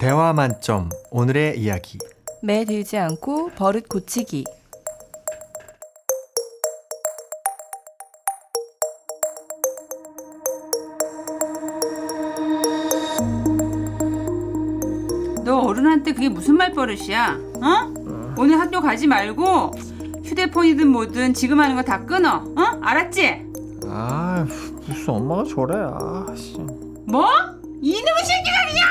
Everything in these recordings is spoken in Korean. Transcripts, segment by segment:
대화 만점 오늘의 이야기. 매 들지 않고 버릇 고치기. 너 어른한테 그게 무슨 말버릇이야? 어? 오늘 학교 가지 말고 휴대폰이든 뭐든 지금 하는 거 다 끊어. 어? 알았지? 아, 무슨 엄마가 저래. 아, 씨. 뭐? 이놈의 새끼가 그냥!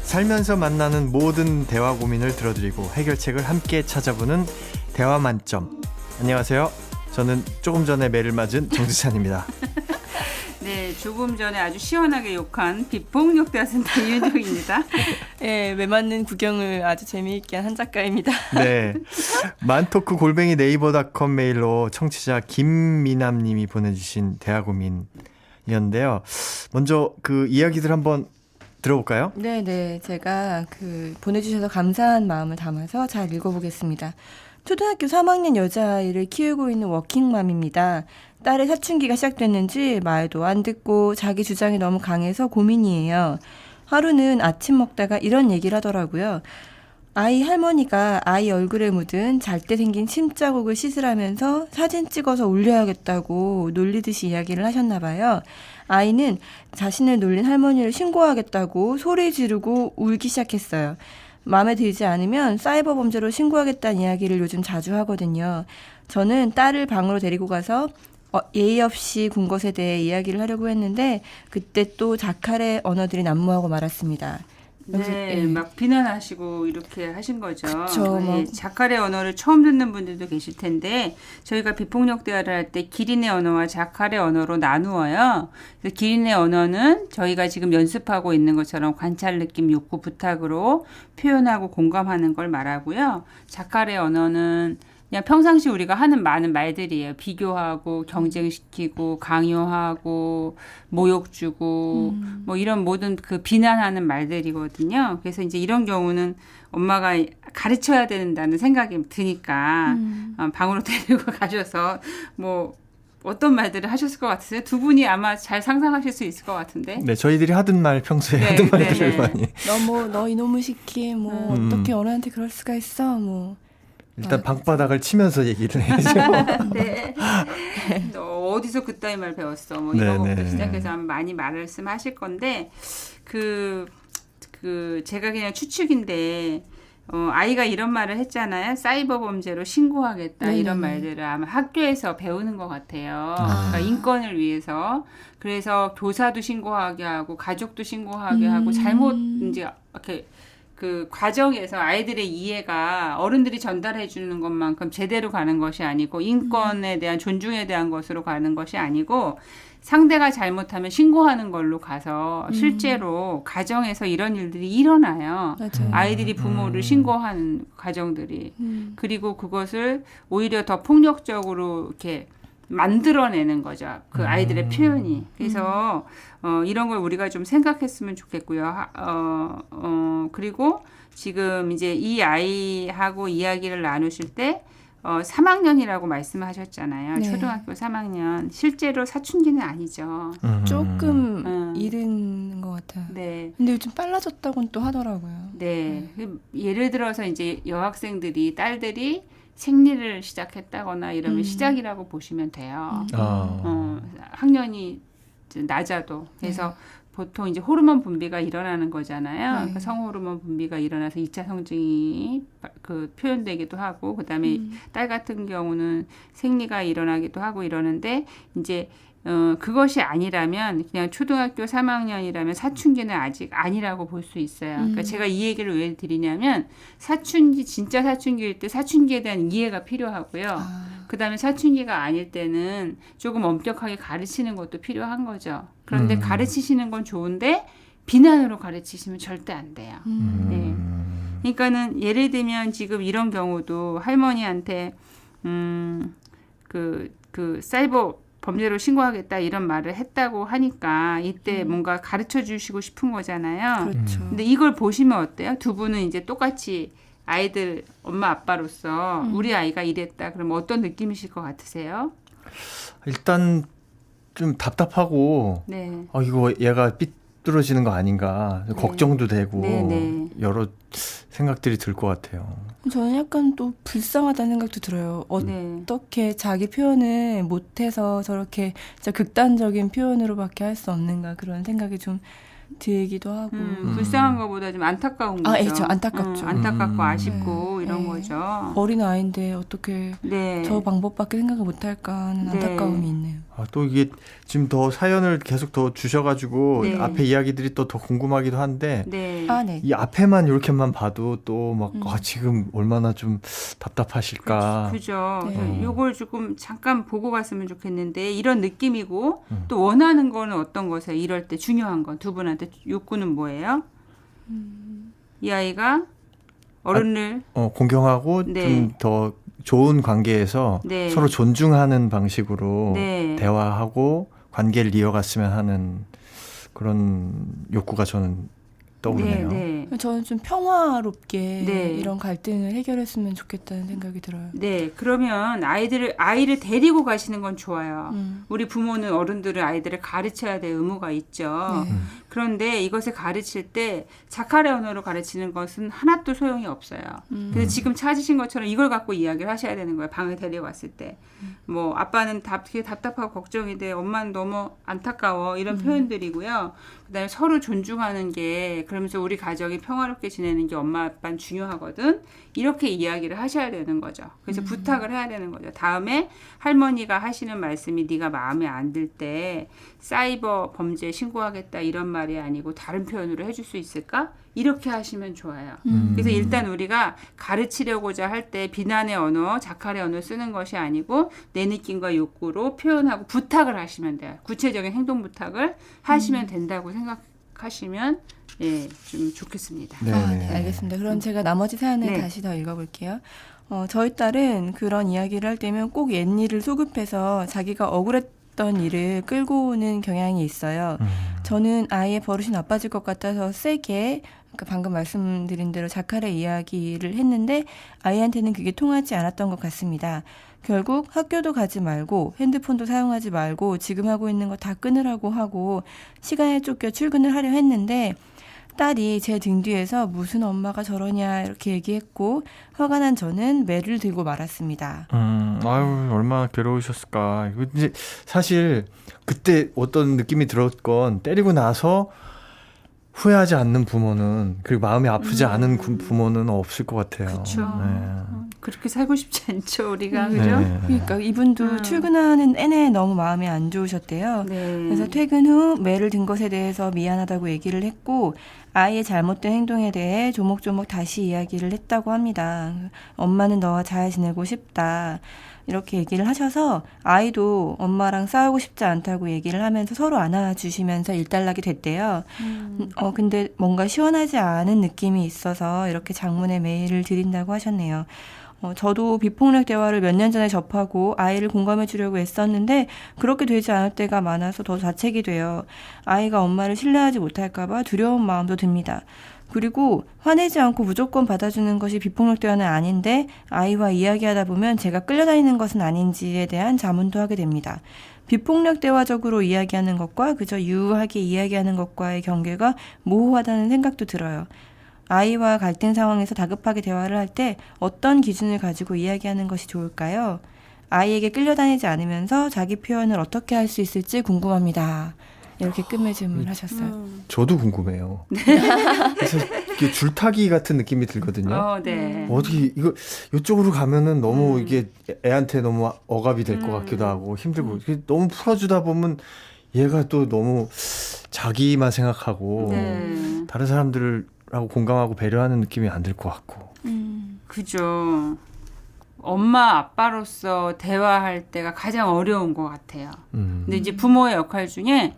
살면서 만나는 모든 대화 고민을 들어드리고 해결책을 함께 찾아보는 대화 만점. 안녕하세요. 저는 조금 전에 매를 맞은 정지찬입니다. 네, 조금 전에 아주 시원하게 욕한 비폭력 대화센터 이윤정입니다. 예, 매 맞는 구경을 아주 재미있게 한 작가입니다. 네, 만토크 @ 네이버닷컴 메일로 청취자 김미남님이 보내주신 대화 고민이었는데요. 먼저 그 이야기들 한번 들어볼까요? 네, 제가 보내주셔서 감사한 마음을 담아서 잘 읽어보겠습니다. 초등학교 3학년 여자아이를 키우고 있는 워킹맘입니다. 딸의 사춘기가 시작됐는지 말도 안 듣고 자기 주장이 너무 강해서 고민이에요. 하루는 아침 먹다가 이런 얘기를 하더라고요. 아이 할머니가 아이 얼굴에 묻은 잘 때 생긴 침 자국을 씻으라면서 사진 찍어서 올려야겠다고 놀리듯이 이야기를 하셨나 봐요. 아이는 자신을 놀린 할머니를 신고하겠다고 소리 지르고 울기 시작했어요. 마음에 들지 않으면 사이버 범죄로 신고하겠다는 이야기를 요즘 자주 하거든요. 저는 딸을 방으로 데리고 가서 예의 없이 군 것에 대해 이야기를 하려고 했는데 그때 또 자칼의 언어들이 난무하고 말았습니다. 네, 막 비난하시고 이렇게 하신 거죠. 그쵸, 네, 자칼의 언어를 처음 듣는 분들도 계실 텐데 저희가 비폭력 대화를 할 때 기린의 언어와 자칼의 언어로 나누어요. 그래서 기린의 언어는 저희가 지금 연습하고 있는 것처럼 관찰, 느낌, 욕구, 부탁으로 표현하고 공감하는 걸 말하고요. 자칼의 언어는 그냥 평상시 우리가 하는 많은 말들이에요. 비교하고 경쟁시키고 강요하고 모욕 주고 뭐 이런 모든 그 비난하는 말들이거든요. 그래서 이제 이런 경우는 엄마가 가르쳐야 된다는 생각이 드니까 방으로 데리고 가셔서 뭐 어떤 말들을 하셨을 것 같으세요? 두 분이 아마 잘 상상하실 수 있을 것 같은데. 네, 저희들이 하던 말 평소에 하던 말들을 많이. 너 이놈의 새끼 어떻게 어른한테 그럴 수가 있어 일단 방바닥을 치면서 얘기를 해야죠. 네. 너 어디서 그따위 말 배웠어? 뭐 이런 것부터 시작해서 아마 많이 말씀하실 건데 제가 그냥 추측인데 아이가 이런 말을 했잖아요. 사이버 범죄로 신고하겠다 이런 말들을 아마 학교에서 배우는 것 같아요. 그러니까 인권을 위해서. 그래서 교사도 신고하게 하고 가족도 신고하게 하고 잘못 이제 이렇게 그 과정에서 아이들의 이해가 어른들이 전달해 주는 것만큼 제대로 가는 것이 아니고 인권에 대한 존중에 대한 것으로 가는 것이 아니고 상대가 잘못하면 신고하는 걸로 가서 실제로 가정에서 이런 일들이 일어나요. 맞아요. 아이들이 부모를 신고하는 가정들이. 그리고 그것을 오히려 더 폭력적으로 이렇게 만들어내는 거죠. 그 아이들의 표현이. 그래서 이런 걸 우리가 좀 생각했으면 좋겠고요. 그리고 지금 이제 이 아이하고 이야기를 나누실 때 3학년이라고 말씀하셨잖아요. 네. 초등학교 3학년. 실제로 사춘기는 아니죠. 조금 이른 것 같아요. 네. 근데 요즘 빨라졌다고는 또 하더라고요. 네. 예를 들어서 이제 여학생들이 딸들이 생리를 시작했다거나 이러면 시작이라고 보시면 돼요. 학년이 낮아도. 그래서 보통 이제 호르몬 분비가 일어나는 거잖아요. 그러니까 성호르몬 분비가 일어나서 2차 성징이 그 표현되기도 하고, 그다음에 딸 같은 경우는 생리가 일어나기도 하고 이러는데 이제 그것이 아니라면 그냥 초등학교 3학년이라면 사춘기는 아직 아니라고 볼 수 있어요. 그러니까 제가 이 얘기를 왜 드리냐면 진짜 사춘기일 때 사춘기에 대한 이해가 필요하고요. 그다음에 사춘기가 아닐 때는 조금 엄격하게 가르치는 것도 필요한 거죠. 그런데 가르치시는 건 좋은데 비난으로 가르치시면 절대 안 돼요. 네. 그러니까는 예를 들면 지금 이런 경우도 할머니한테 그 사이버 범죄로 신고하겠다 이런 말을 했다고 하니까 이때 뭔가 가르쳐 주시고 싶은 거잖아요. 그렇죠. 근데 이걸 보시면 어때요? 두 분은 이제 똑같이 아이들 엄마 아빠로서 우리 아이가 이랬다 그러면 어떤 느낌이실 것 같으세요? 일단 좀 답답하고 네. 이거 얘가 삐뚤어지는 거 아닌가 네. 걱정도 되고 네. 여러 생각들이 들 것 같아요. 저는 약간 또 불쌍하다는 생각도 들어요. 네. 어떻게 자기 표현을 못해서 저렇게 진짜 극단적인 표현으로밖에 할 수 없는가 그런 생각이 좀 들기도 하고. 불쌍한 것보다 좀 안타까운 거죠. 그렇죠. 안타깝죠. 안타깝고 아쉽고 이런 네. 거죠. 어린 아이인데 어떻게 네. 저 방법밖에 생각을 못할까 하는 네. 안타까움이 있네요. 또 이게 지금 더 사연을 계속 더 주셔가지고 네. 앞에 이야기들이 또 더 궁금하기도 한데 네. 네. 이 앞에만 이렇게만 봐도 또 막 지금 얼마나 좀 답답하실까. 그죠. 네. 요걸 조금 잠깐 보고 갔으면 좋겠는데 이런 느낌이고 또 원하는 거는 어떤 거세요? 이럴 때 중요한 건 두 분한테 욕구는 뭐예요? 이 아이가 어른을 공경하고 네. 좀 더 좋은 관계에서 네. 서로 존중하는 방식으로 네. 대화하고 관계를 이어갔으면 하는 그런 욕구가 저는 떠오르네요. 네. 저는 좀 평화롭게 네. 이런 갈등을 해결했으면 좋겠다는 생각이 들어요. 네, 그러면 아이를 데리고 가시는 건 좋아요. 우리 부모는 어른들은 아이들을 가르쳐야 될 의무가 있죠. 네. 그런데 이것을 가르칠 때 자카레 언어로 가르치는 것은 하나도 소용이 없어요. 그래서 지금 찾으신 것처럼 이걸 갖고 이야기를 하셔야 되는 거예요. 방에 데려왔을 때. 뭐 아빠는 되게 답답하고 걱정이 돼. 엄마는 너무 안타까워. 이런 표현들이고요. 그다음에 서로 존중하는 게 그러면서 우리 가정이 평화롭게 지내는 게 엄마 아빠는 중요하거든. 이렇게 이야기를 하셔야 되는 거죠. 그래서 부탁을 해야 되는 거죠. 다음에 할머니가 하시는 말씀이 네가 마음에 안 들 때 사이버 범죄 신고하겠다 이런 말이 아니고 다른 표현으로 해줄 수 있을까? 이렇게 하시면 좋아요. 그래서 일단 우리가 가르치려고자 할 때 비난의 언어, 자칼의 언어를 쓰는 것이 아니고 내 느낌과 욕구로 표현하고 부탁을 하시면 돼요. 구체적인 행동 부탁을 하시면 된다고 생각하시면 좀 좋겠습니다. 네. 네, 알겠습니다. 그럼 제가 나머지 사연을 네. 다시 더 읽어볼게요. 저희 딸은 그런 이야기를 할 때면 꼭 옛일을 소급해서 자기가 억울했던 일을 끌고 오는 경향이 있어요. 저는 아이의 버릇이 나빠질 것 같아서 세게 방금 말씀드린 대로 자칼의 이야기를 했는데 아이한테는 그게 통하지 않았던 것 같습니다. 결국 학교도 가지 말고 핸드폰도 사용하지 말고 지금 하고 있는 거 다 끊으라고 하고 시간에 쫓겨 출근을 하려 했는데 딸이 제 등 뒤에서 무슨 엄마가 저러냐 이렇게 얘기했고 화가 난 저는 매를 들고 말았습니다. 아유 얼마나 괴로우셨을까. 이거 이제 사실 그때 어떤 느낌이 들었건 때리고 나서 후회하지 않는 부모는 그리고 마음이 아프지 않은 부모는 없을 것 같아요. 그렇죠. 네. 그렇게 살고 싶지 않죠, 우리가. 네. 그죠? 그러니까 이분도 출근하는 내내 너무 마음이 안 좋으셨대요. 네. 그래서 퇴근 후 매를 든 것에 대해서 미안하다고 얘기를 했고 아이의 잘못된 행동에 대해 조목조목 다시 이야기를 했다고 합니다. 엄마는 너와 잘 지내고 싶다. 이렇게 얘기를 하셔서 아이도 엄마랑 싸우고 싶지 않다고 얘기를 하면서 서로 안아주시면서 일단락이 됐대요. 근데 뭔가 시원하지 않은 느낌이 있어서 이렇게 장문의 메일을 드린다고 하셨네요. 저도 비폭력 대화를 몇 년 전에 접하고 아이를 공감해 주려고 애썼는데 그렇게 되지 않을 때가 많아서 더 자책이 돼요. 아이가 엄마를 신뢰하지 못할까 봐 두려운 마음도 듭니다. 그리고 화내지 않고 무조건 받아주는 것이 비폭력 대화는 아닌데 아이와 이야기하다 보면 제가 끌려다니는 것은 아닌지에 대한 자문도 하게 됩니다. 비폭력 대화적으로 이야기하는 것과 그저 유하게 이야기하는 것과의 경계가 모호하다는 생각도 들어요. 아이와 갈등 상황에서 다급하게 대화를 할 때 어떤 기준을 가지고 이야기하는 것이 좋을까요? 아이에게 끌려다니지 않으면서 자기 표현을 어떻게 할 수 있을지 궁금합니다. 이렇게 끝맺음을 질문하셨어요. 저도 궁금해요. 그래서 이게 줄타기 같은 느낌이 들거든요. 네. 어떻게 이쪽으로 가면은 너무 이게 애한테 너무 억압이 될 것 같기도 하고 힘들고 너무 풀어주다 보면 얘가 또 너무 자기만 생각하고 네. 다른 사람들하고 공감하고 배려하는 느낌이 안 들 것 같고. 그죠. 엄마 아빠로서 대화할 때가 가장 어려운 것 같아요. 근데 이제 부모의 역할 중에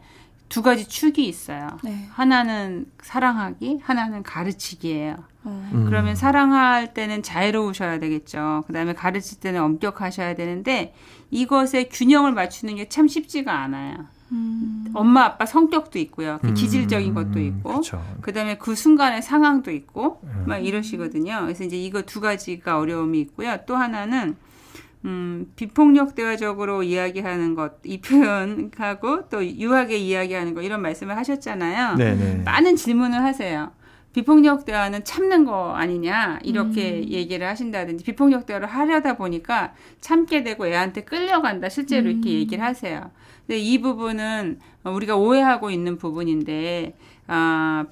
두 가지 축이 있어요. 네. 하나는 사랑하기, 하나는 가르치기예요. 그러면 사랑할 때는 자애로우셔야 되겠죠. 그다음에 가르칠 때는 엄격하셔야 되는데 이것의 균형을 맞추는 게 참 쉽지가 않아요. 엄마 아빠 성격도 있고요. 그 기질적인 것도 있고 그다음에 그 순간의 상황도 있고 막 이러시거든요. 그래서 이제 이거 두 가지가 어려움이 있고요. 또 하나는 비폭력 대화적으로 이야기하는 것, 이 표현하고 또 유하게 이야기하는 거 이런 말씀을 하셨잖아요. 네네. 많은 질문을 하세요. 비폭력 대화는 참는 거 아니냐 이렇게 얘기를 하신다든지 비폭력 대화를 하려다 보니까 참게 되고 애한테 끌려간다 실제로 이렇게 얘기를 하세요. 근데 이 부분은 우리가 오해하고 있는 부분인데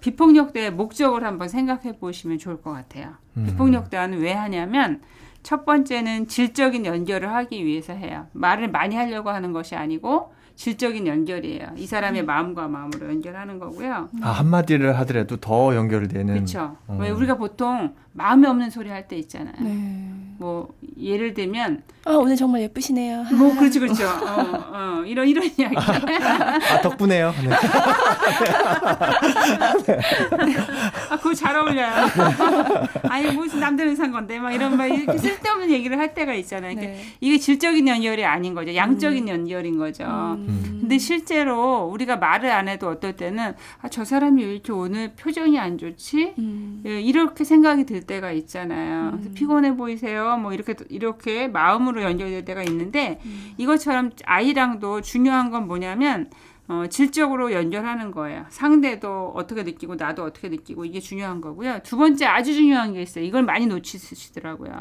비폭력 대화의 목적을 한번 생각해 보시면 좋을 것 같아요. 비폭력 대화는 왜 하냐면 첫 번째는 질적인 연결을 하기 위해서 해요. 말을 많이 하려고 하는 것이 아니고 질적인 연결이에요. 이 사람의 마음과 마음으로 연결하는 거고요. 한마디를 하더라도 더 연결되는. 그렇죠. 왜 우리가 보통 마음이 없는 소리 할 때 있잖아요. 네. 뭐 예를 들면 오늘 정말 예쁘시네요. 뭐 그렇죠. 이런 이야기. 덕분에요. 네. 그거 잘 어울려요. 아니 무슨 남들은 산 건데 막 이런 막 이렇게 쓸데없는 얘기를 할 때가 있잖아요. 그러니까 이게 질적인 연결이 아닌 거죠. 양적인 연결인 거죠. 근데 실제로 우리가 말을 안 해도 어떨 때는 저 사람이 왜 이렇게 오늘 표정이 안 좋지? 이렇게 생각이 들 때가 있잖아요. 그래서 피곤해 보이세요. 뭐 이렇게 마음으로 연결될 때가 있는데 이것처럼 아이랑도 중요한 건 뭐냐면 질적으로 연결하는 거예요. 상대도 어떻게 느끼고 나도 어떻게 느끼고 이게 중요한 거고요. 두 번째 아주 중요한 게 있어요. 이걸 많이 놓치시더라고요.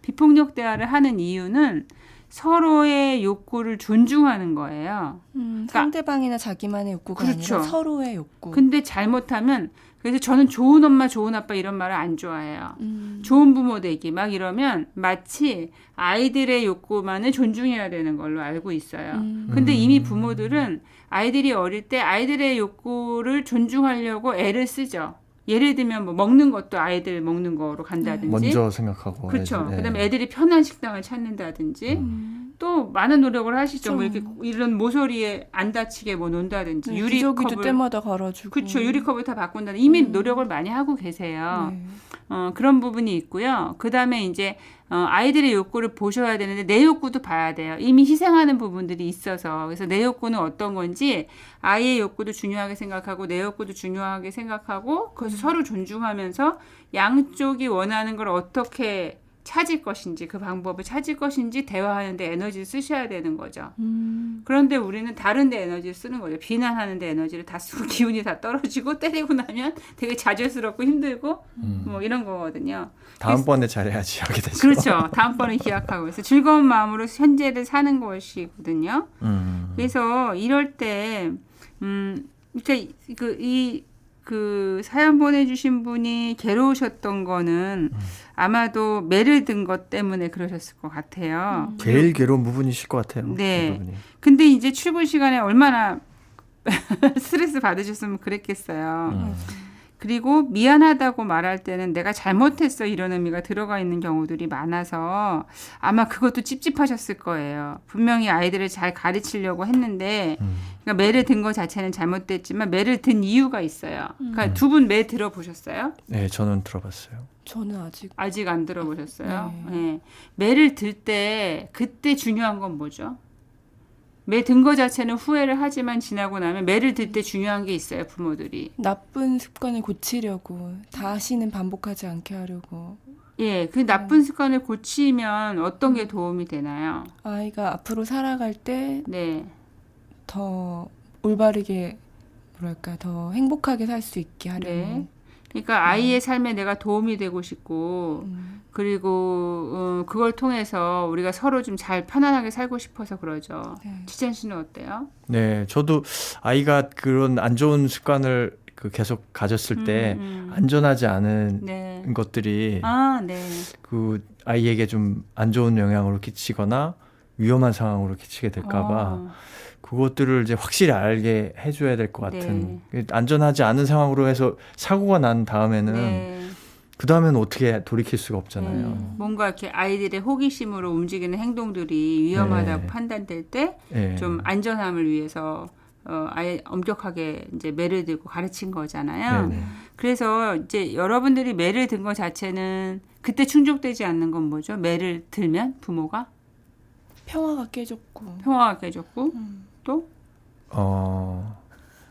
비폭력 대화를 하는 이유는 서로의 욕구를 존중하는 거예요. 그러니까, 상대방이나 자기만의 욕구가 그렇죠. 아니라 서로의 욕구. 근데 잘못하면 그래서 저는 좋은 엄마, 좋은 아빠 이런 말을 안 좋아해요. 좋은 부모 되기 막 이러면 마치 아이들의 욕구만을 존중해야 되는 걸로 알고 있어요. 근데 이미 부모들은 아이들이 어릴 때 아이들의 욕구를 존중하려고 애를 쓰죠. 예를 들면 뭐 먹는 것도 아이들 먹는 거로 간다든지. 먼저 생각하고. 그렇죠. 네. 그다음에 애들이 편한 식당을 찾는다든지. 또 많은 노력을 하시죠. 뭐 이렇게 이런 모서리에 안 다치게 뭐 논다든지 유리컵을 때마다 갈아주고. 그렇죠. 유리컵을 다 바꾼다든지 이미 노력을 많이 하고 계세요. 네. 그런 부분이 있고요. 그다음에 이제 아이들의 욕구를 보셔야 되는데 내 욕구도 봐야 돼요. 이미 희생하는 부분들이 있어서 그래서 내 욕구는 어떤 건지 아이의 욕구도 중요하게 생각하고 내 욕구도 중요하게 생각하고 그래서 서로 존중하면서 양쪽이 원하는 걸 어떻게 찾을 것인지 그 방법을 찾을 것인지 대화하는데 에너지를 쓰셔야 되는 거죠. 그런데 우리는 다른 데 에너지를 쓰는 거죠. 비난하는 데 에너지를 다 쓰고 기운이 다 떨어지고 때리고 나면 되게 좌절스럽고 힘들고 뭐 이런 거거든요. 다음번에 잘해야지 하게 되죠. 그렇죠. 다음번에 기약하고 그래서 즐거운 마음으로 현재를 사는 것이거든요. 그래서 이럴 때 그러니까 그 사연 보내주신 분이 괴로우셨던 거는 아마도 매를 든 것 때문에 그러셨을 것 같아요. 제일 괴로운 부분이실 것 같아요. 네. 그 부분이. 근데 이제 출근 시간에 얼마나 스트레스 받으셨으면 그랬겠어요. 그리고 미안하다고 말할 때는 내가 잘못했어 이런 의미가 들어가 있는 경우들이 많아서 아마 그것도 찝찝하셨을 거예요. 분명히 아이들을 잘 가르치려고 했는데 그러니까 매를 든 것 자체는 잘못됐지만 매를 든 이유가 있어요. 그러니까 두 분 매 들어보셨어요? 네, 저는 들어봤어요. 저는 아직 안 들어보셨어요? 네. 네. 매를 들 때 그때 중요한 건 뭐죠? 매 든 거 자체는 후회를 하지만 지나고 나면 매를 들 때 중요한 게 있어요. 부모들이. 나쁜 습관을 고치려고 다시는 반복하지 않게 하려고. 예, 그 나쁜 습관을 고치면 어떤 게 도움이 되나요? 아이가 앞으로 살아갈 때 네. 더 올바르게 뭐랄까 더 행복하게 살 수 있게 하려고. 네. 그러니까 아이의 삶에 내가 도움이 되고 싶고 그리고 그걸 통해서 우리가 서로 좀 잘 편안하게 살고 싶어서 그러죠. 네. 지찬 씨는 어때요? 네, 저도 아이가 그런 안 좋은 습관을 계속 가졌을 때 안전하지 않은 네. 것들이 네. 그 아이에게 좀 안 좋은 영향으로 끼치거나 위험한 상황으로 끼치게 될까봐 그것들을 이제 확실히 알게 해줘야 될 것 같은. 네. 안전하지 않은 상황으로 해서 사고가 난 다음에는 네. 그 다음에는 어떻게 돌이킬 수가 없잖아요. 뭔가 이렇게 아이들의 호기심으로 움직이는 행동들이 위험하다고 네. 판단될 때 좀 네. 안전함을 위해서 아예 엄격하게 이제 매를 들고 가르친 거잖아요. 네네. 그래서 이제 여러분들이 매를 든 것 자체는 그때 충족되지 않는 건 뭐죠? 매를 들면 부모가 평화가 깨졌고. 평화가 깨졌고 또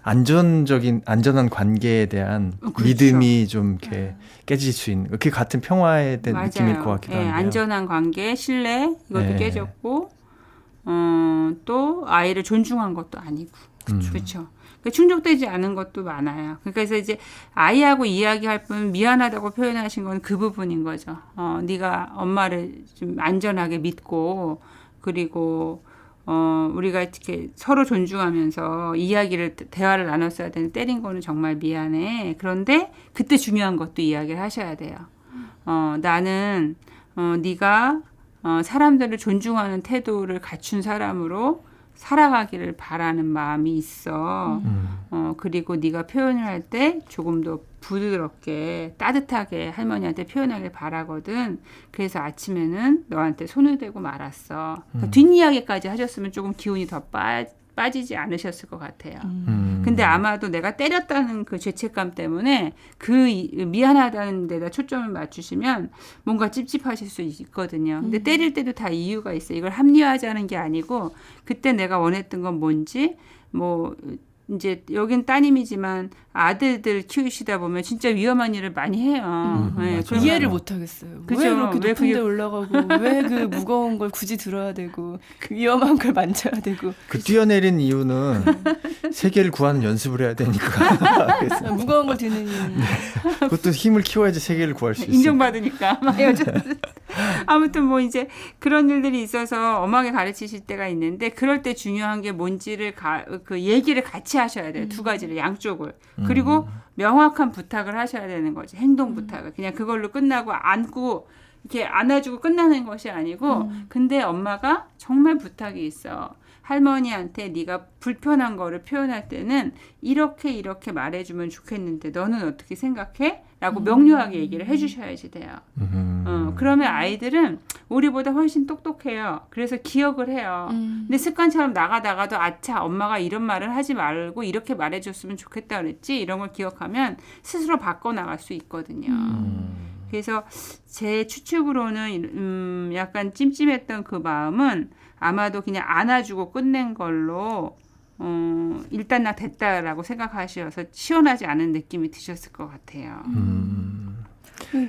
안전한 관계에 대한 그렇죠. 믿음이 좀 이렇게 깨질 수 있는 그게 같은 평화에 대한 맞아요. 느낌일 것 같기도 한데요. 안전한 관계, 신뢰 이것도 네. 깨졌고 또 아이를 존중한 것도 아니고 그렇죠. 그러니까 충족되지 않은 것도 많아요. 그래서 이제 아이하고 이야기할 분 미안하다고 표현하신 건 그 부분인 거죠. 네가 엄마를 좀 안전하게 믿고 그리고 우리가 이렇게 서로 존중하면서 대화를 나눴어야 되는데 때린 거는 정말 미안해. 그런데 그때 중요한 것도 이야기를 하셔야 돼요. 나는 네가 사람들을 존중하는 태도를 갖춘 사람으로 살아가기를 바라는 마음이 있어. 그리고 네가 표현을 할 때 조금 더 부드럽게 따뜻하게 할머니한테 표현하길 바라거든. 그래서 아침에는 너한테 손을 대고 말았어. 그러니까 뒷이야기까지 하셨으면 조금 기운이 더 빠지지 않으셨을 것 같아요. 근데 아마도 내가 때렸다는 그 죄책감 때문에 미안하다는 데다 초점을 맞추시면 뭔가 찝찝하실 수 있거든요. 근데 때릴 때도 다 이유가 있어요. 이걸 합리화하자는 게 아니고 그때 내가 원했던 건 뭔지 이제 여긴 따님이지만 아들들 키우시다 보면 진짜 위험한 일을 많이 해요. 네, 이해를 못 하겠어요. 그죠? 왜 이렇게 높은 데 올라가고 왜 그 무거운 걸 굳이 들어야 되고 그 위험한 걸 만져야 되고 그 뛰어내린 이유는 세계를 구하는 연습을 해야 되니까. 그래서 무거운 걸 드는 그것도 힘을 키워야지 세계를 구할 수 있어요. 인정받으니까. 아무튼 이제 그런 일들이 있어서 엄하게 가르치실 때가 있는데 그럴 때 중요한 게 뭔지를 그 얘기를 같이 하셔야 돼요. 두 가지를 양쪽을. 그리고 명확한 부탁을 하셔야 되는 거지. 행동 부탁을. 그냥 그걸로 끝나고 안고 이렇게 안아주고 끝나는 것이 아니고 근데 엄마가 정말 부탁이 있어. 할머니한테 네가 불편한 거를 표현할 때는 이렇게 말해주면 좋겠는데 너는 어떻게 생각해? 라고 명료하게 얘기를 해주셔야지 돼요. 그러면 아이들은 우리보다 훨씬 똑똑해요. 그래서 기억을 해요. 근데 습관처럼 나가다가도 아차 엄마가 이런 말을 하지 말고 이렇게 말해줬으면 좋겠다 그랬지 이런 걸 기억하면 스스로 바꿔나갈 수 있거든요. 그래서 제 추측으로는 약간 찜찜했던 그 마음은 아마도 그냥 안아주고 끝낸 걸로 일단 나 됐다라고 생각하셔서 시원하지 않은 느낌이 드셨을 것 같아요.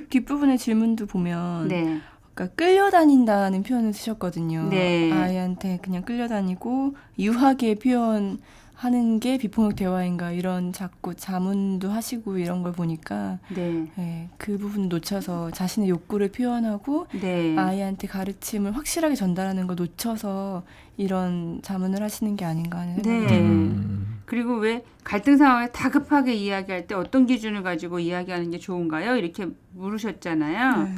뒷부분의 질문도 보면 네. 그러니까 끌려다닌다는 표현을 쓰셨거든요. 네. 아이한테 그냥 끌려다니고 유하게 표현하는 게 비폭력 대화인가 이런 자꾸 자문도 하시고 이런 걸 보니까 네. 그 부분 놓쳐서 자신의 욕구를 표현하고 네. 아이한테 가르침을 확실하게 전달하는 거 놓쳐서 이런 자문을 하시는 게 아닌가 하는 생각이 네. 그리고 왜 갈등 상황에 다급하게 이야기할 때 어떤 기준을 가지고 이야기하는 게 좋은가요? 이렇게 물으셨잖아요.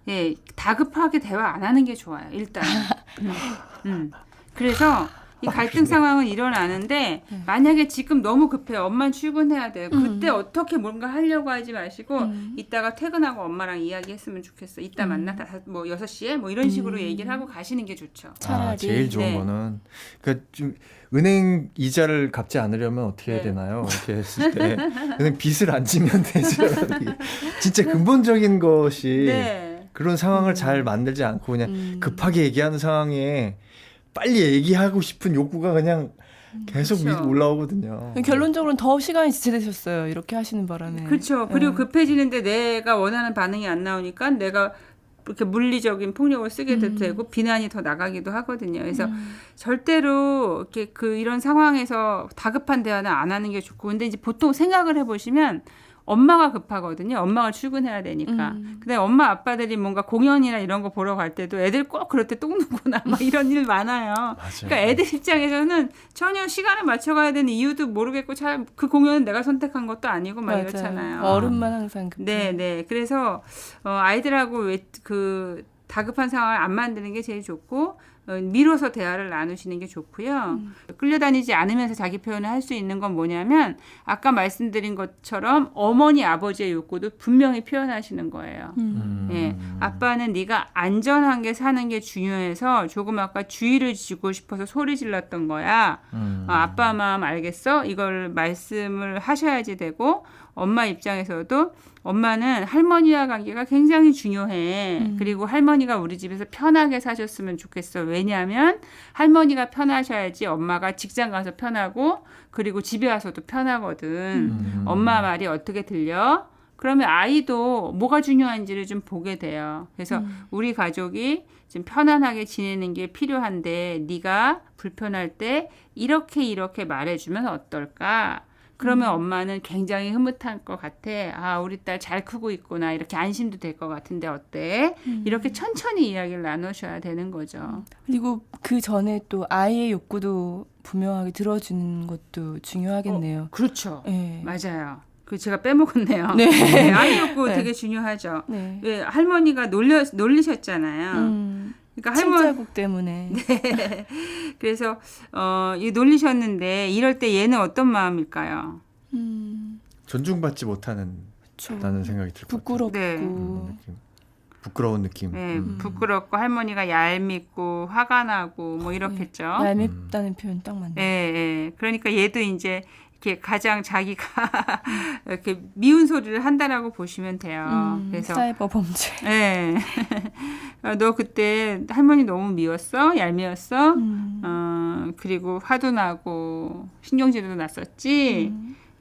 예, 다급하게 대화 안 하는 게 좋아요. 일단. 그래서 이 갈등 상황은 일어나는데 만약에 지금 너무 급해요. 엄마는 출근해야 돼요. 그때 어떻게 뭔가 하려고 하지 마시고 이따가 퇴근하고 엄마랑 이야기했으면 좋겠어. 이따 만나. 6시에 이런 식으로 얘기를 하고 가시는 게 좋죠. 차라리. 제일 좋은 거는 그러니까 좀 은행 이자를 갚지 않으려면 어떻게 해야 되나요? 이렇게 했을 때 은행 빚을 안 지면 되죠. 진짜 근본적인 것이 그런 상황을 잘 만들지 않고 그냥 급하게 얘기하는 상황에 빨리 얘기하고 싶은 욕구가 그냥 계속 올라오거든요. 결론적으로는 더 시간이 지체되셨어요. 이렇게 하시는 바람에. 그렇죠. 그리고 급해지는데 내가 원하는 반응이 안 나오니까 내가 이렇게 물리적인 폭력을 쓰게 되고 비난이 더 나가기도 하거든요. 그래서 절대로 이렇게 이런 상황에서 다급한 대화는 안 하는 게 좋고 근데 이제 보통 생각을 해보시면 엄마가 급하거든요. 엄마가 출근해야 되니까. 근데 엄마 아빠들이 뭔가 공연이나 이런 거 보러 갈 때도 애들 꼭 그럴 때 똥 누구나 막 이런 일 많아요. 그러니까 애들 입장에서는 전혀 시간을 맞춰가야 되는 이유도 모르겠고 그 공연은 내가 선택한 것도 아니고 막 이렇잖아요. 어른만 항상 급해. 네. 그래서 아이들하고 그 다급한 상황을 안 만드는 게 제일 좋고 미뤄서 대화를 나누시는 게 좋고요. 끌려다니지 않으면서 자기 표현을 할 수 있는 건 뭐냐면 아까 말씀드린 것처럼 어머니 아버지의 욕구도 분명히 표현하시는 거예요. 예, 아빠는 네가 안전한 게 사는 게 중요해서 조금 아까 주의를 주고 싶어서 소리 질렀던 거야. 아빠 마음 알겠어? 이걸 말씀을 하셔야지 되고 엄마 입장에서도 엄마는 할머니와 관계가 굉장히 중요해. 그리고 할머니가 우리 집에서 편하게 사셨으면 좋겠어. 왜냐하면 할머니가 편하셔야지 엄마가 직장 가서 편하고 그리고 집에 와서도 편하거든. 엄마 말이 어떻게 들려? 그러면 아이도 뭐가 중요한지를 좀 보게 돼요. 그래서 우리 가족이 좀 편안하게 지내는 게 필요한데 네가 불편할 때 이렇게 말해주면 어떨까? 그러면 엄마는 굉장히 흐뭇할 것 같아. 아, 우리 딸 잘 크고 있구나. 이렇게 안심도 될 것 같은데 어때? 이렇게 천천히 이야기를 나누셔야 되는 거죠. 그리고 그 전에 또 아이의 욕구도 분명하게 들어주는 것도 중요하겠네요. 그렇죠. 네. 맞아요. 그 제가 빼먹었네요. 네. 네, 아이 욕구 네. 되게 중요하죠. 네. 왜 할머니가 놀리셨잖아요. 그러니까 침자국 때문에. 네. 그래서 이 놀리셨는데 이럴 때 얘는 어떤 마음일까요? 존중받지 못하는 그쵸. 다는 생각이 들 것 같아요. 부끄럽고. 네. 느낌. 부끄러운 느낌. 네, 부끄럽고 할머니가 얄밉고 화가 나고 뭐 이렇겠죠. 얄밉다는 표현 딱 맞네. 예, 예. 그러니까 얘도 이제 이렇게 가장 자기가 이렇게 미운 소리를 한다라고 보시면 돼요. 그래서 사이버 범죄. 예. 너 그때 할머니 너무 미웠어? 얄미웠어? 그리고 화도 나고 신경질도 났었지?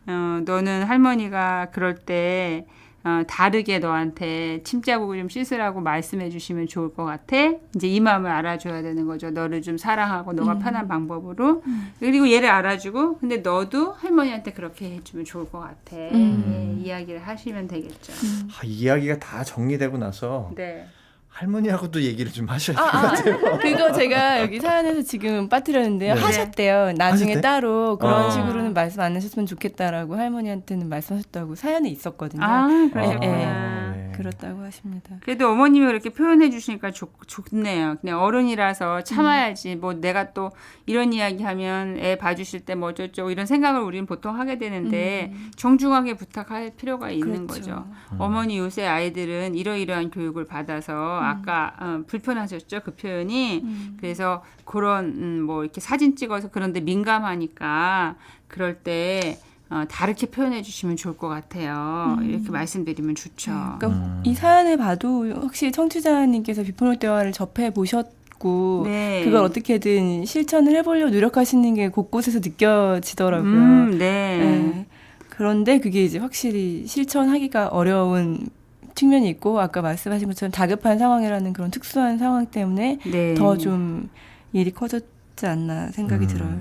너는 할머니가 그럴 때 다르게 너한테 침자국을 좀 씻으라고 말씀해 주시면 좋을 것 같아. 이제 이 마음을 알아줘야 되는 거죠. 너를 좀 사랑하고 너가 편한 방법으로. 그리고 얘를 알아주고 근데 너도 할머니한테 그렇게 해주면 좋을 것 같아. 예, 이야기를 하시면 되겠죠. 이야기가 다 정리되고 나서 네. 할머니하고도 얘기를 좀 하셔야 될 것 같아요. 그거 제가 여기 사연에서 지금 빠뜨렸는데요. 네. 하셨대요. 나중에 하셨대? 따로 그런 식으로는 말씀 안 하셨으면 좋겠다라고 할머니한테는 말씀하셨다고 사연에 있었거든요. 그러셨구나. 네. 그렇다고 하십니다. 그래도 어머님이 그렇게 표현해 주시니까 좋네요. 그냥 어른이라서 참아야지. 뭐 내가 또 이런 이야기 하면 애 봐주실 때 뭐 어쩌고 이런 생각을 우리는 보통 하게 되는데 정중하게 부탁할 필요가 있는 그렇죠. 거죠. 어머니 요새 아이들은 이러이러한 교육을 받아서 아까 불편하셨죠? 그 표현이. 그래서 그런 뭐 이렇게 사진 찍어서 그런데 민감하니까 그럴 때 다르게 표현해 주시면 좋을 것 같아요. 이렇게 말씀드리면 좋죠. 그러니까 이 사연을 봐도 확실히 청취자님께서 비포노 대화를 접해 보셨고 네. 그걸 어떻게든 실천을 해보려고 노력하시는 게 곳곳에서 느껴지더라고요. 네. 네. 그런데 그게 이제 확실히 실천하기가 어려운 측면이 있고 아까 말씀하신 것처럼 다급한 상황이라는 그런 특수한 상황 때문에 네. 더 좀 일이 커졌지 않나 생각이 들어요.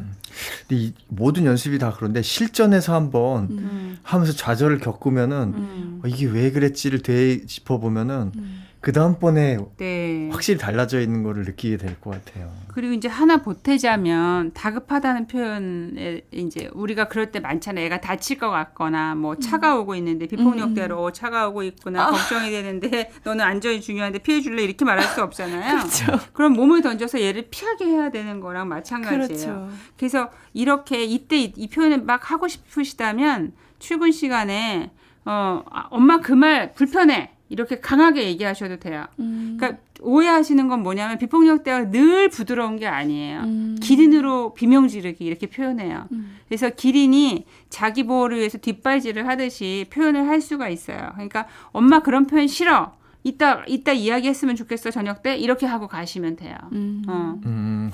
근데 이 모든 연습이 다 그런데 실전에서 한번 하면서 좌절을 겪으면은 이게 왜 그랬지를 되짚어 보면은 그 다음번에 네. 확실히 달라져 있는 거를 느끼게 될 것 같아요. 그리고 이제 하나 보태자면 다급하다는 표현에 이제 우리가 그럴 때 많잖아요. 애가 다칠 것 같거나 뭐 차가 오고 있는데 비폭력대로 차가 오고 있구나 걱정이 되는데 너는 안전이 중요한데 피해 줄래 이렇게 말할 수 없잖아요. 그렇죠. 그럼 몸을 던져서 얘를 피하게 해야 되는 거랑 마찬가지예요. 그렇죠. 그래서 이렇게 이때 이 표현을 막 하고 싶으시다면 출근 시간에 엄마 그 말 불편해. 이렇게 강하게 얘기하셔도 돼요. 그러니까 오해하시는 건 뭐냐면 비폭력 대화가 늘 부드러운 게 아니에요. 기린으로 비명 지르기 이렇게 표현해요. 그래서 기린이 자기 보호를 위해서 뒷발질을 하듯이 표현을 할 수가 있어요. 그러니까 엄마 그런 표현 싫어. 이따 이야기했으면 좋겠어 저녁 때 이렇게 하고 가시면 돼요.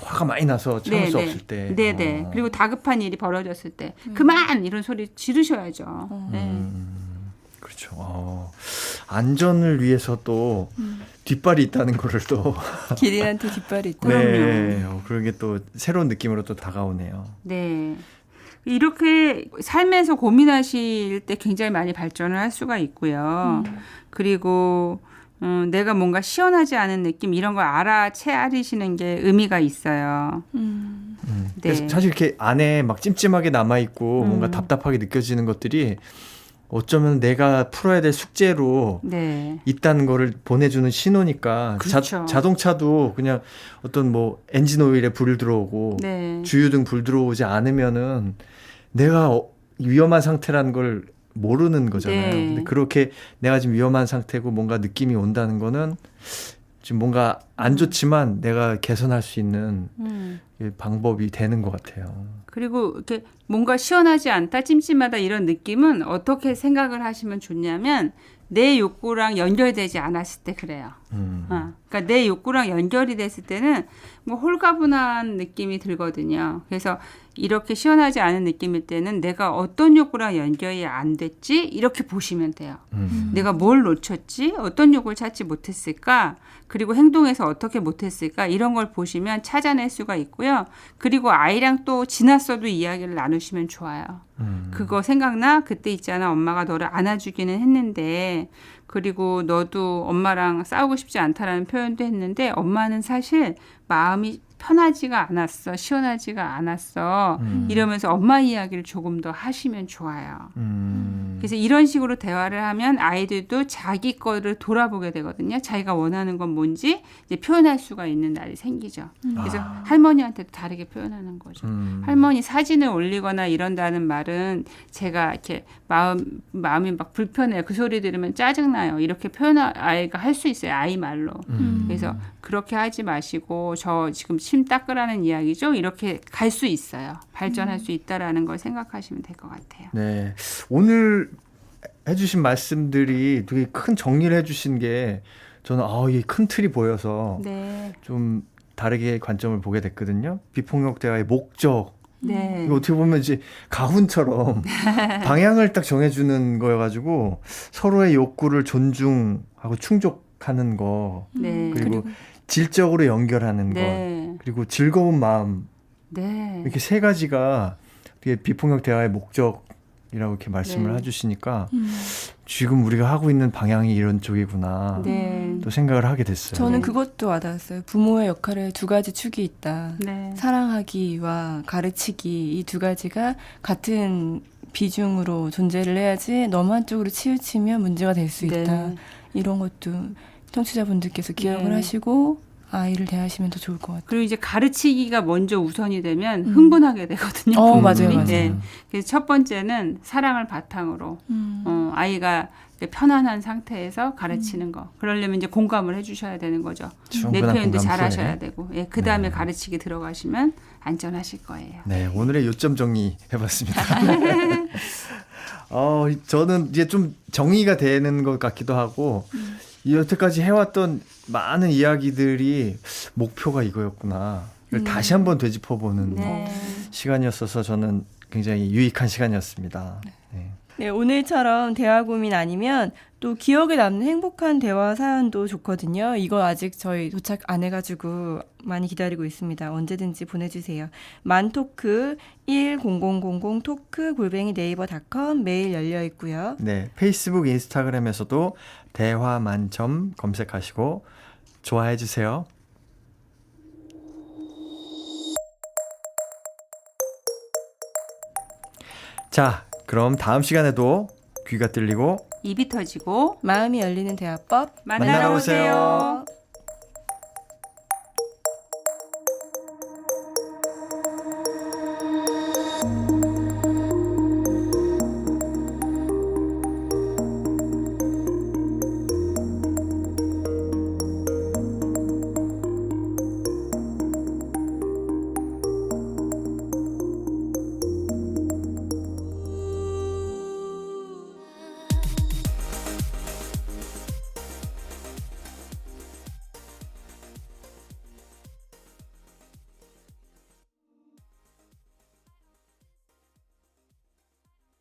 화가 많이 나서 참을 수 없을 때. 네네. 그리고 다급한 일이 벌어졌을 때 그만 이런 소리 지르셔야죠. 네. 그렇죠. 안전을 위해서 또 뒷발이 있다는 거를 또 기린한테 뒷발이 있다. 네, 그런 게 또 새로운 느낌으로 또 다가오네요. 네. 이렇게 삶에서 고민하실 때 굉장히 많이 발전을 할 수가 있고요. 그리고 내가 뭔가 시원하지 않은 느낌 이런 걸 알아채리시는 게 의미가 있어요. 그래서 네. 사실 이렇게 안에 막 찜찜하게 남아있고 뭔가 답답하게 느껴지는 것들이 어쩌면 내가 풀어야 될 숙제로 네. 있다는 거를 보내주는 신호니까 그렇죠. 자동차도 그냥 어떤 뭐 엔진 오일에 불 들어오고 네. 주유등 불 들어오지 않으면은 내가 위험한 상태라는 걸 모르는 거잖아요. 네. 근데 그렇게 내가 지금 위험한 상태고 뭔가 느낌이 온다는 거는 지금 뭔가 안 좋지만 내가 개선할 수 있는 방법이 되는 것 같아요. 그리고 이렇게 뭔가 시원하지 않다, 찜찜하다 이런 느낌은 어떻게 생각을 하시면 좋냐면 내 욕구랑 연결되지 않았을 때 그래요. 그러니까 내 욕구랑 연결이 됐을 때는 뭐 홀가분한 느낌이 들거든요. 그래서 이렇게 시원하지 않은 느낌일 때는 내가 어떤 욕구랑 연결이 안 됐지? 이렇게 보시면 돼요. 내가 뭘 놓쳤지? 어떤 욕구를 찾지 못했을까? 그리고 행동에서 어떻게 못했을까? 이런 걸 보시면 찾아낼 수가 있고요. 그리고 아이랑 또 지났어도 이야기를 나누시면 좋아요. 그거 생각나? 그때 있잖아. 엄마가 너를 안아주기는 했는데 그리고 너도 엄마랑 싸우고 싶지 않다라는 표현도 했는데 엄마는 사실 마음이 편하지가 않았어. 시원하지가 않았어. 이러면서 엄마 이야기를 조금 더 하시면 좋아요. 그래서 이런 식으로 대화를 하면 아이들도 자기 거를 돌아보게 되거든요. 자기가 원하는 건 뭔지 이제 표현할 수가 있는 날이 생기죠. 그래서 할머니한테도 다르게 표현하는 거죠. 할머니 사진을 올리거나 이런다는 말은 제가 이렇게 마음이 막 불편해요. 그 소리 들으면 짜증나요. 이렇게 아이가 할 수 있어요. 아이 말로. 그래서 그렇게 하지 마시고 저 지금 침 닦으라는 이야기죠. 이렇게 갈 수 있어요. 발전할 수 있다라는 걸 생각하시면 될 것 같아요. 네. 오늘 해주신 말씀들이 되게 큰 정리를 해주신 게 저는 이게 큰 틀이 보여서 네. 좀 다르게 관점을 보게 됐거든요. 비폭력 대화의 목적. 네. 이거 어떻게 보면 이제 가훈처럼 방향을 딱 정해주는 거여가지고 서로의 욕구를 존중하고 충족하는 거. 네. 그리고 질적으로 연결하는 네. 것. 그리고 즐거운 마음. 네. 이렇게 세 가지가 되게 비폭력 대화의 목적이라고 이렇게 말씀을 네. 해주시니까 지금 우리가 하고 있는 방향이 이런 쪽이구나. 네. 또 생각을 하게 됐어요. 저는 네. 그것도 와닿았어요. 부모의 역할에 두 가지 축이 있다. 네. 사랑하기와 가르치기 이 두 가지가 같은 비중으로 존재를 해야지 너무 한쪽으로 치우치면 문제가 될 수 있다. 네. 이런 것도 청취자분들께서 기억을 네. 하시고 아이를 대하시면 더 좋을 것 같아요. 그리고 이제 가르치기가 먼저 우선이 되면 흥분하게 되거든요. 맞아요, 부모님이. 맞아요. 네. 그래서 첫 번째는 사랑을 바탕으로 아이가 편안한 상태에서 가르치는 거. 그러려면 이제 공감을 해주셔야 되는 거죠. 내 충분한 표현도 공감 잘하셔야 후에. 되고. 예, 그 다음에 네. 가르치기 들어가시면 안전하실 거예요. 네, 오늘의 요점 정리 해봤습니다. 저는 이제 좀 정리가 되는 것 같기도 하고 여태까지 해왔던 많은 이야기들이 목표가 이거였구나. 다시 한번 되짚어보는 네. 시간이었어서 저는 굉장히 유익한 시간이었습니다. 네. 네, 오늘처럼 대화 고민 아니면 또 기억에 남는 행복한 대화 사연도 좋거든요. 이거 아직 저희 도착 안 해가지고 많이 기다리고 있습니다. 언제든지 보내주세요. 만토크 1000to크@naver.com 메일 열려 있고요. 네, 페이스북, 인스타그램에서도 대화만점 검색하시고 좋아해 주세요. 자, 그럼 다음 시간에도 귀가 뚫리고 입이 터지고 마음이 열리는 대화법 만나러 오세요.